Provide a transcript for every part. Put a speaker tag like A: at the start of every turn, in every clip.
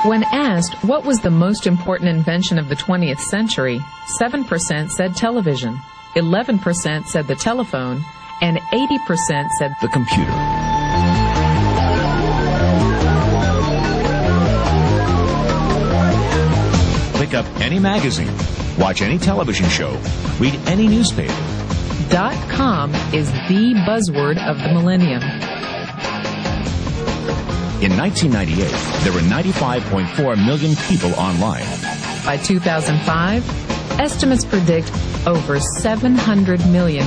A: When asked what was the most important invention of the 20th century, 7% said television, 11% said the telephone, and 80% said
B: the computer. Pick up any magazine, watch any television show, read any newspaper.
A: .com is the buzzword of the millennium.
B: In 1998, there were 95.4 million people online.
A: By 2005, estimates predict over 700 million.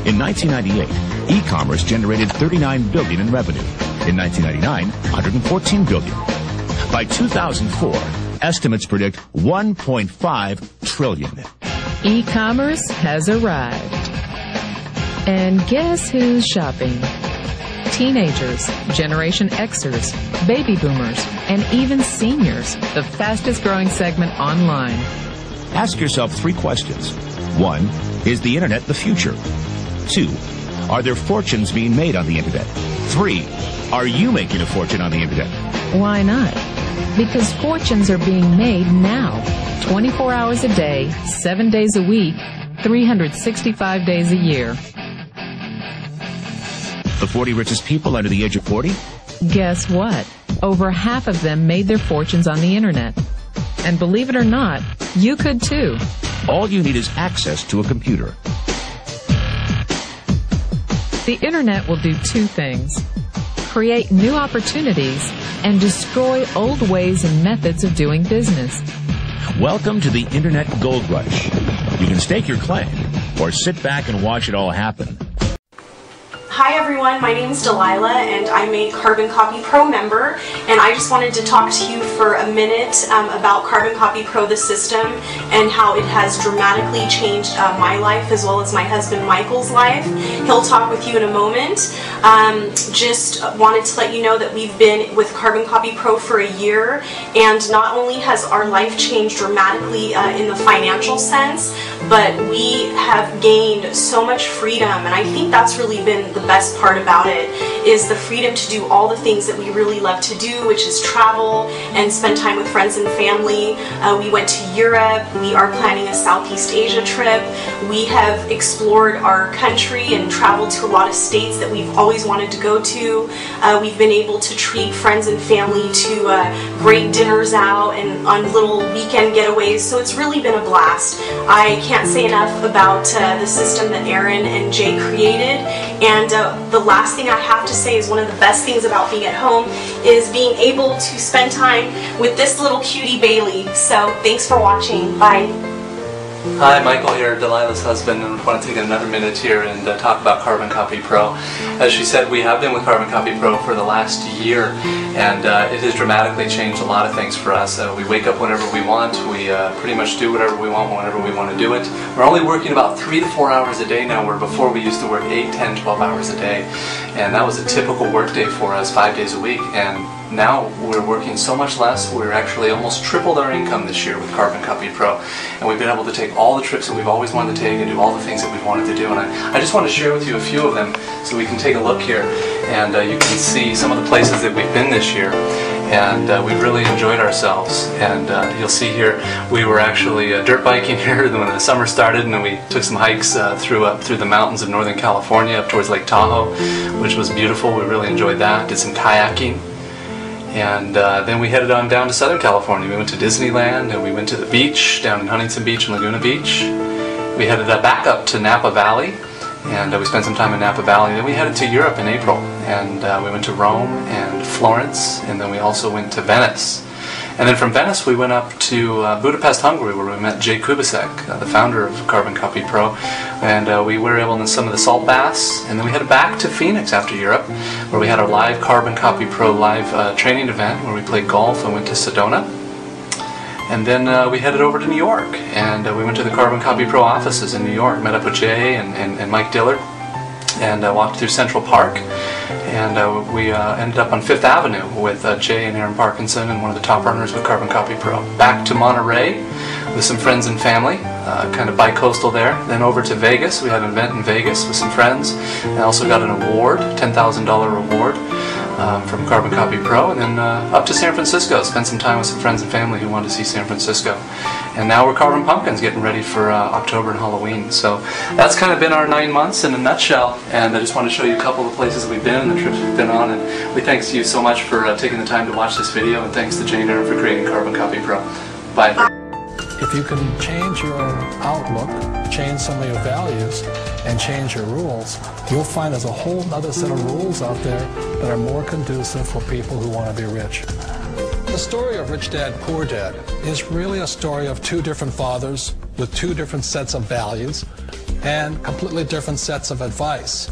B: In 1998, e-commerce generated $39 billion in revenue. In 1999, $114 billion. By 2004, estimates predict $1.5 trillion.
A: E-commerce has arrived. And guess who's shopping? Teenagers, Generation Xers, baby boomers, and even seniors, the fastest growing segment online.
B: Ask yourself 3 questions. 1, is the internet the future? 2, are there fortunes being made on the internet? 3, are you making a fortune on the internet?
A: Why not? Because fortunes are being made now, 24 hours a day, 7 days a week, 365 days a year.
B: The 40 richest people under the age of 40?
A: Guess what? Over half of them made their fortunes on the internet. And believe it or not, you could too.
B: All you need is access to a computer.
A: The internet will do 2 things: create new opportunities and destroy old ways and methods of doing business.
B: Welcome to the Internet Gold Rush. You can stake your claim or sit back and watch it all happen.
C: Hi everyone, my name is Delilah and I'm a Carbon Copy Pro member, and I just wanted to talk to you for a minute about Carbon Copy Pro, the system, and how it has dramatically changed my life as well as my husband Michael's life. He'll talk with you in a moment. Just wanted to let you know that we've been with Carbon Copy Pro for a year, and not only has our life changed dramatically in the financial sense, but we have gained so much freedom, and I think that's really been the best part about it, is the freedom to do all the things that we really love to do, which is travel and spend time with friends and family. We went to Europe. We are planning a Southeast Asia trip. We have explored our country and traveled to a lot of states that we've always wanted to go to. We've been able to treat friends and family to great dinners out and on little weekend getaways, so it's really been a blast. I can't say enough about the system that Aaron and Jay created, and the last thing I have to say is one of the best things about being at home is being able to spend time with this little cutie Bailey. So thanks for watching. Bye.
D: Hi, Michael here, Delilah's husband, and I want to take another minute here and talk about Carbon Copy Pro. As she said, we have been with Carbon Copy Pro for the last year, and it has dramatically changed a lot of things for us. We wake up whenever we want, we pretty much do whatever we want whenever we want to do it. We're only working about 3 to 4 hours a day now, where before we used to work 8, 10, 12 hours a day, and that was a typical work day for us, 5 days a week. And now we're working so much less. We're actually almost tripled our income this year with Carbon Copy Pro, and we've been able to take all the trips that we've always wanted to take and do all the things that we've wanted to do. And I just want to share with you a few of them so we can take a look here, and you can see some of the places that we've been this year, and we've really enjoyed ourselves. And you'll see here we were actually dirt biking here when the summer started, and then we took some hikes through the mountains of Northern California up towards Lake Tahoe, which was beautiful. We really enjoyed that. Did some kayaking. And then we headed on down to Southern California. We went to Disneyland, and we went to the beach down in Huntington Beach and Laguna Beach. We headed back up to Napa Valley, and we spent some time in Napa Valley. Then we headed to Europe in April, and we went to Rome and Florence, and then we also went to Venice. And then from Venice we went up to Budapest, Hungary, where we met Jay Kubasek, the founder of Carbon Copy Pro, and we were able to some of the salt baths. And then we headed back to Phoenix after Europe, where we had our live Carbon Copy Pro live training event, where we played golf and went to Sedona. And then we headed over to New York, and we went to the Carbon Copy Pro offices in New York, met up with Jay and Mike Dillard, and walked through Central Park. And we ended up on 5th Avenue with Jay and Aaron Parkinson and one of the top earners with Carbon Copy Pro. Back to Monterey with some friends and family, kind of bi-coastal there. Then over to Vegas. We had an event in Vegas with some friends. I also got an award, $10,000 award, from Carbon Copy Pro, and then up to San Francisco, spend some time with some friends and family who wanted to see San Francisco. And now we're carving pumpkins, getting ready for October and Halloween. So that's kind of been our 9 months in a nutshell, and I just want to show you a couple of the places we've been and the trips we've been on, and we thanks you so much for taking the time to watch this video, and thanks to Jane Aaron for creating Carbon Copy Pro. Bye.
E: If you can change your outlook, change some of your values, and change your rules, you'll find there's a whole other set of rules out there that are more conducive for people who want to be rich. The story of Rich Dad, Poor Dad is really a story of two different fathers with two different sets of values and completely different sets of advice.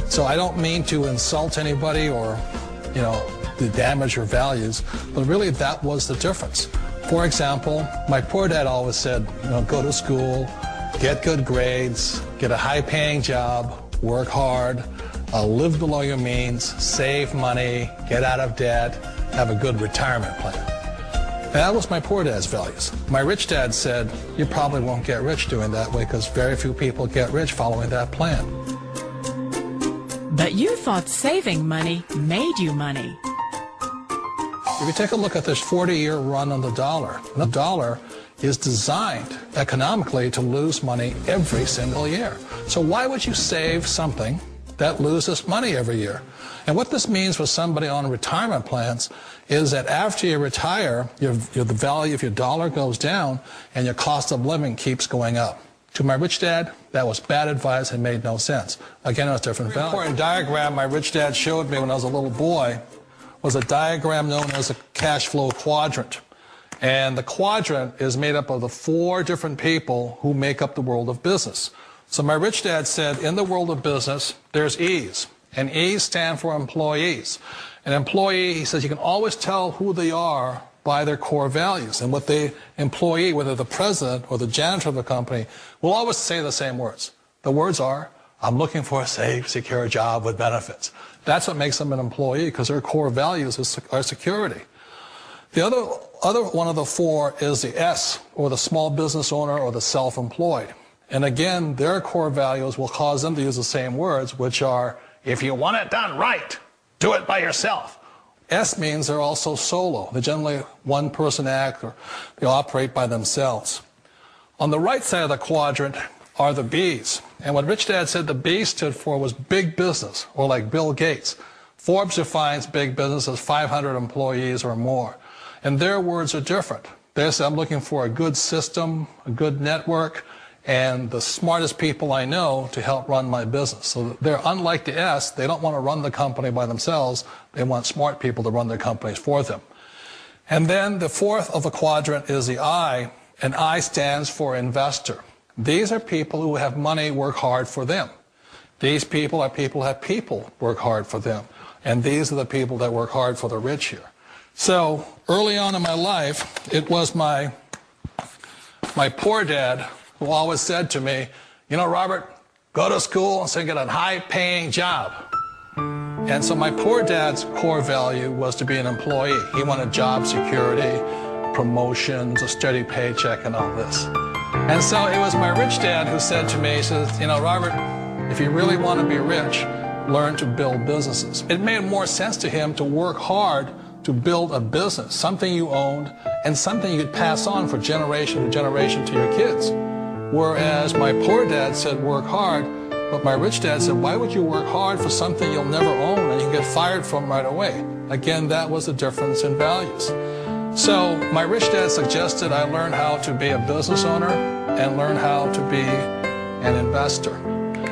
E: So I don't mean to insult anybody or, to damage your values, but really that was the difference. For example, my poor dad always said, go to school, get good grades, get a high-paying job, work hard, live below your means, save money, get out of debt, have a good retirement plan. That was my poor dad's values. My rich dad said, you probably won't get rich doing that way because very few people get rich following that plan.
F: But you thought saving money made you money.
E: If you take a look at this 40-year run on the dollar is designed economically to lose money every single year. So why would you save something that loses money every year? And what this means for somebody on retirement plans is that after you retire, the value of your dollar goes down and your cost of living keeps going up. To my rich dad, that was bad advice and made no sense. Again, it was different value. An important diagram my rich dad showed me when I was a little boy was a diagram known as a cash flow quadrant. And the quadrant is made up of the 4 different people who make up the world of business. So my rich dad said, in the world of business, there's E's. And E's stand for employees. An employee, he says, you can always tell who they are by their core values. And what the employee, whether the president or the janitor of the company, will always say the same words. The words are, I'm looking for a safe, secure job with benefits. That's what makes them an employee, because their core values are security. The other one of the 4 is the S, or the small business owner or the self-employed. And again, their core values will cause them to use the same words, which are, if you want it done right, do it by yourself. S means they're also solo. They're generally one-person act, or they operate by themselves. On the right side of the quadrant are the B's. And what Rich Dad said the B stood for was big business, or like Bill Gates. Forbes defines big business as 500 employees or more. And their words are different. They say, I'm looking for a good system, a good network, and the smartest people I know to help run my business. So they're unlike the S. They don't want to run the company by themselves. They want smart people to run their companies for them. And then the 4th of the quadrant is the I, and I stands for investor. These are people who have money work hard for them. These people are people who have people work hard for them. And these are the people that work hard for the rich here. So early on in my life, it was my poor dad who always said to me, Robert, go to school and get a high-paying job. And so my poor dad's core value was to be an employee. He wanted job security, promotions, a steady paycheck, and all this. And so it was my rich dad who said to me, he says, Robert, if you really want to be rich, learn to build businesses. It made more sense to him to work hard to build a business, something you owned, and something you could pass on for generation to generation to your kids. Whereas my poor dad said work hard, but my rich dad said, why would you work hard for something you'll never own and you can get fired from right away? Again, that was the difference in values. So my rich dad suggested I learn how to be a business owner and learn how to be an investor.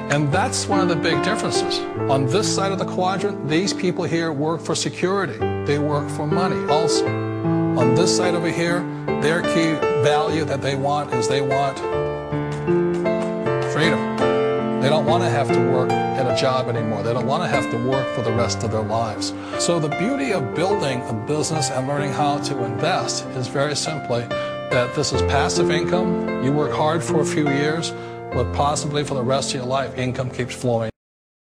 E: And that's one of the big differences. On this side of the quadrant, these people here work for security. They work for money also. On this side over here, their key value that they want is they want freedom. They don't want to have to work at a job anymore. They don't want to have to work for the rest of their lives. So the beauty of building a business and learning how to invest is very simply that this is passive income. You work hard for a few years, but possibly for the rest of your life, income keeps flowing